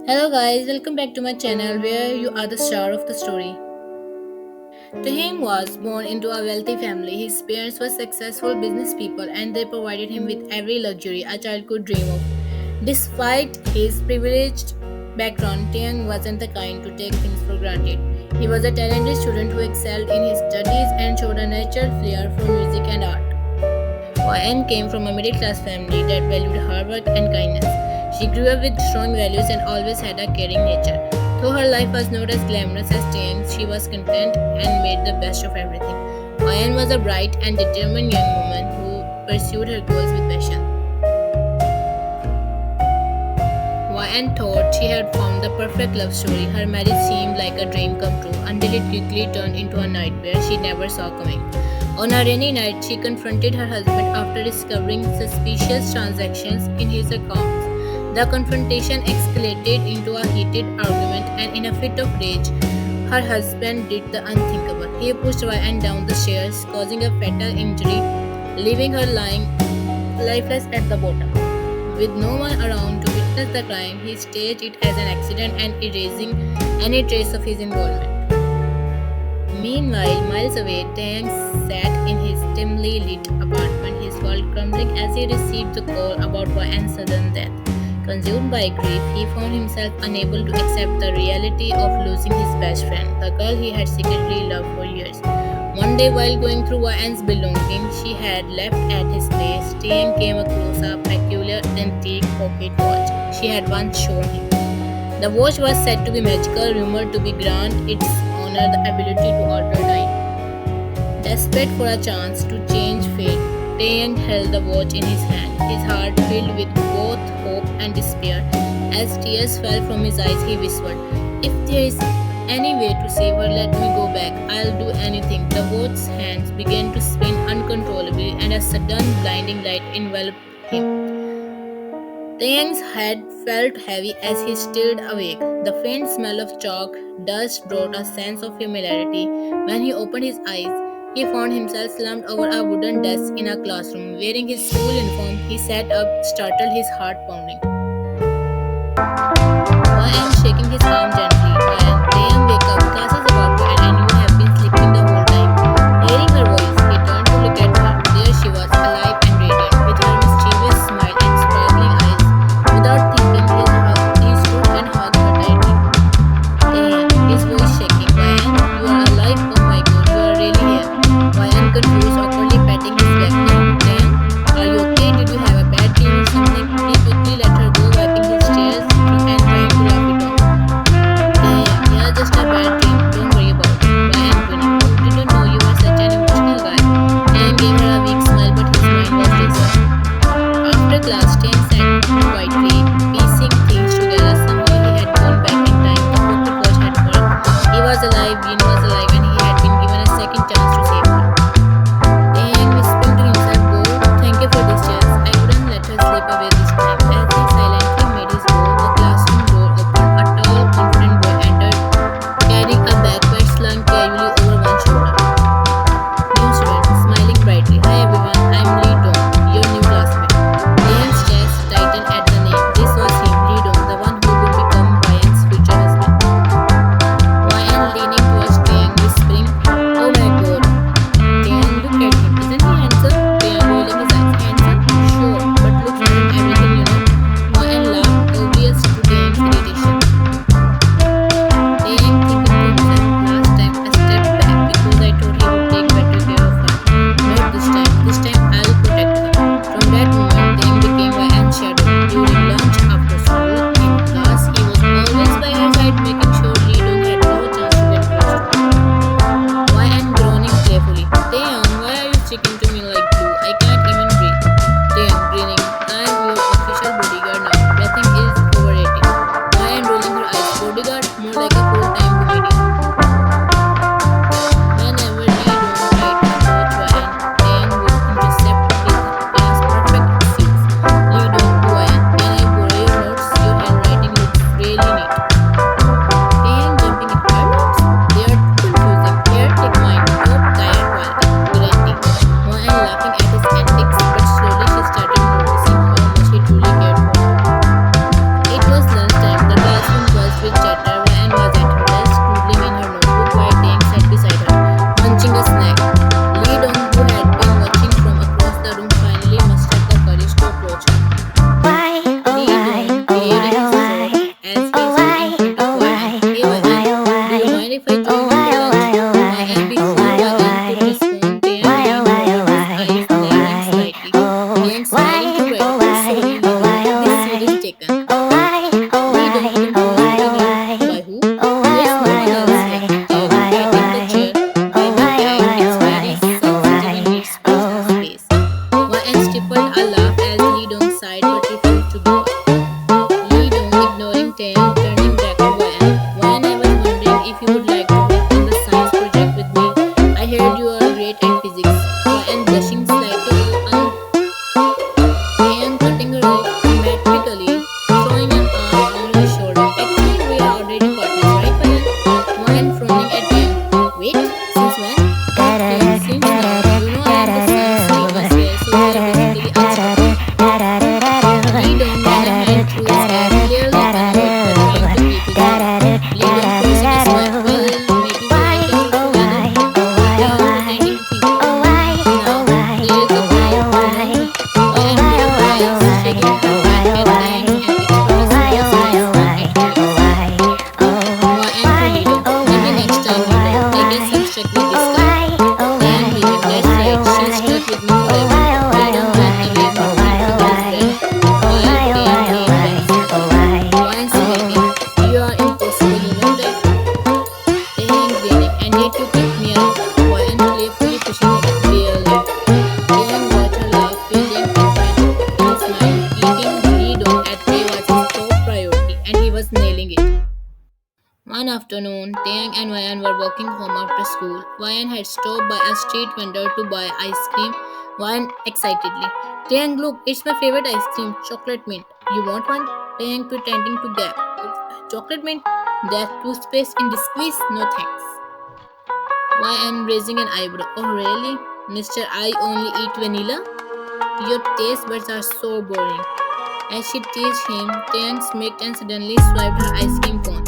Hello guys, welcome back to my channel where you are the star of the story. Taehyung was born into a wealthy family. His parents were successful business people and they provided him with every luxury a child could dream of. Despite his privileged background, Taehyung wasn't the kind to take things for granted. He was a talented student who excelled in his studies and showed a natural flair for music and art. YN came from a middle class family that valued hard work and kindness. She grew up with strong values and always had a caring nature. Though her life was not as glamorous as Taehyung's, she was content and made the best of everything. YN was a bright and determined young woman who pursued her goals with passion. YN thought she had found the perfect love story. Her marriage seemed like a dream come true until it quickly turned into a nightmare she never saw coming. On a rainy night, she confronted her husband after discovering suspicious transactions in his accounts. The confrontation escalated into a heated argument, and in a fit of rage, her husband did the unthinkable. He pushed YN down the stairs, causing a fatal injury, leaving her lying lifeless at the bottom. With no one around to witness the crime, he staged it as an accident and erasing any trace of his involvement. Meanwhile, miles away, Taehyung sat in his dimly lit apartment, his world crumbling as he received the call about YN's sudden death. Consumed by grief, he found himself unable to accept the reality of losing his best friend, the girl he had secretly loved for years. One day, while going through YN's belongings she had left at his place, Taehyung came across a peculiar antique pocket watch she had once shown him. The watch was said to be magical, rumored to be grant its owner the ability to alter time. Desperate for a chance to change fate, Taehyung held the watch in his hand, his heart filled with both hope and despair. As tears fell from his eyes, he whispered, "If there is any way to save her, let me go back. I'll do anything." The watch's hands began to spin uncontrollably, and a sudden blinding light enveloped him. Taehyung's head felt heavy as he stirred awake. The faint smell of chalk dust brought a sense of familiarity. When he opened his eyes, he found himself slumped over a wooden desk in a classroom. Wearing his school uniform, he sat up, startled, his heart pounding. Why am shaking his arm gently? While Taehyung, wake up, class is about to end and you have been sleeping the whole time. Hearing her voice, he turned to look at her. There she was, alive and radiant, with her mischievous smile and sparkling eyes. Without thinking, he stood and hugged her tightly. Taehyung, his voice shaking. "YN, you are alive? Oh my god, you are really here." YN, confused, awkwardly patting his back. "No, Taehyung, are you okay? Did you have a bad dream or something?" He quickly let her nailing it. One afternoon, Taeyang and Ryan were walking home after school. Ryan had stopped by a street vendor to buy ice cream. Ryan excitedly, Taeyang, look, it's my favorite ice cream, chocolate mint. You want one? Taeyang pretending to gap. Chocolate mint? That toothpaste in disguise? No thanks. Ryan raising an eyebrow. Oh really? Mister, I only eat vanilla? Your taste buds are so boring. As she teased him, Taeyang smirked and suddenly swiped her ice cream cone.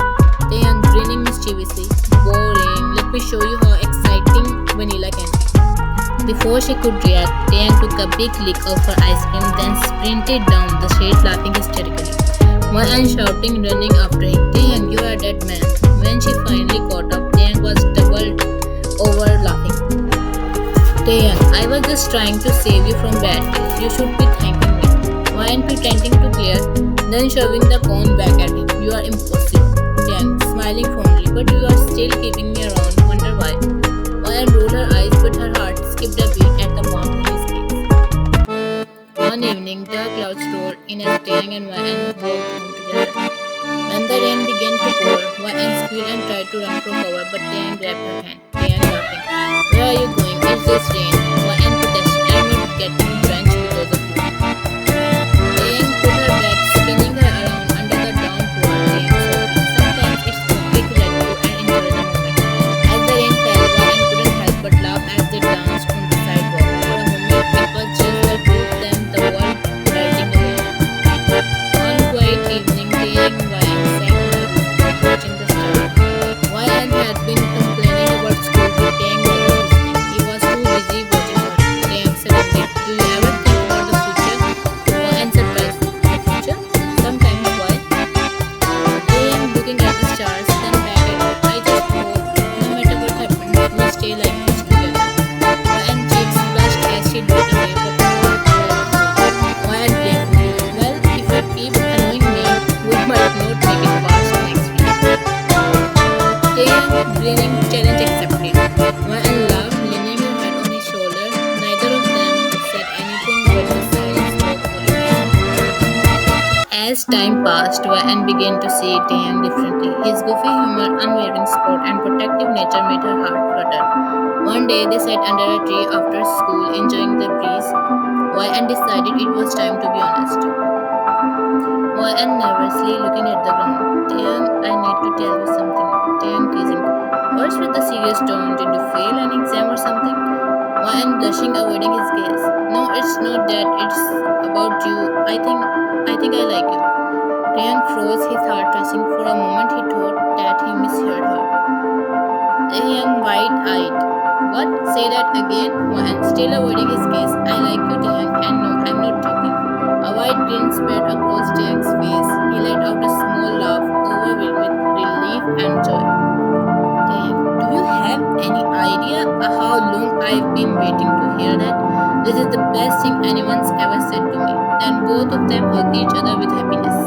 Taeyang grinning mischievously. Boring. Let me show you how exciting vanilla can be. Before she could react, Taeyang took a big lick of her ice cream, then sprinted down the street laughing hysterically. One shouting, running after him, Taeyang, you are a dead man. When she finally caught up, Taeyang was doubled over laughing. Taeyang, I was just trying to save you from bad days. You should be thanking me. Ryan pretending to glare, then shoving the cone back at him. You are impossible. Taeyang smiling fondly, but you are still keeping me around. Wonder why? Ryan rolled her eyes, but her heart skipped a beat at the mouth in his face. One evening, dark clouds rolled in as Taeyang and Ryan walked home together. When the rain began to pour, Ryan squealed and tried to run for cover, but Taeyang grabbed her hand. Taeyang laughing. Where are you going? It's just rain. Ryan protested. I'm not getting drenched because of you. Taeyang put her back, spinning her around under the downpour. Taeyang sobbing. Sometimes it's okay to let go and enjoy the moment. As the rain fell, Ryan couldn't help but laugh as they danced on the sidewalk. For a moment, it was just the two of them, the world melting away. One quiet evening, Taeyang and Ryan sat in the room watching the stars. Ryan had been complaining about school, but Taeyang wasn't listening. He was too busy watching her. Taeyang suddenly, do you ever think about the future? Ryan surprised, the future? Sometimes, why? Taeyang looking at the stars, then back at her. I just hope, no matter what happens, we stay like this together. Ryan cheeks flushed as she looked away, but Ryan playfully, well, if you keep annoying me, we might not make it past next week. Taeyang grinning, challenge accepted. Ryan laughed, leaning her head on his shoulder. Neither of them said anything but the silence spoke volumes. As time passed, Ryan began to see Taeyang differently. His goofy humor, unwavering support, and protective nature made her heart flutter. One day, they sat under a tree after school, enjoying the breeze. Ryan decided it was time to be honest. Ryan nervously looking at the ground. Taeyang, I need to tell you something. Taeyang teasing. What's with the serious tone? Did you fail an exam or something? Ryan blushing, avoiding his gaze. No, it's not that. It's about you. I think I like you. Taeyang froze, his heart racing. For a moment, he thought that he misheard her. Taeyang wide-eyed. What? Say that again? Ryan still avoiding his gaze. I like you, Taeyang, and no, I'm not joking. A wide grin spread across Taeyang's face. He let out a small laugh, overwhelmed with relief and joy. Taeyang, do you have any idea how long I've been waiting to hear that? This is the best thing anyone's ever said to me. Then both of them hugged each other with happiness.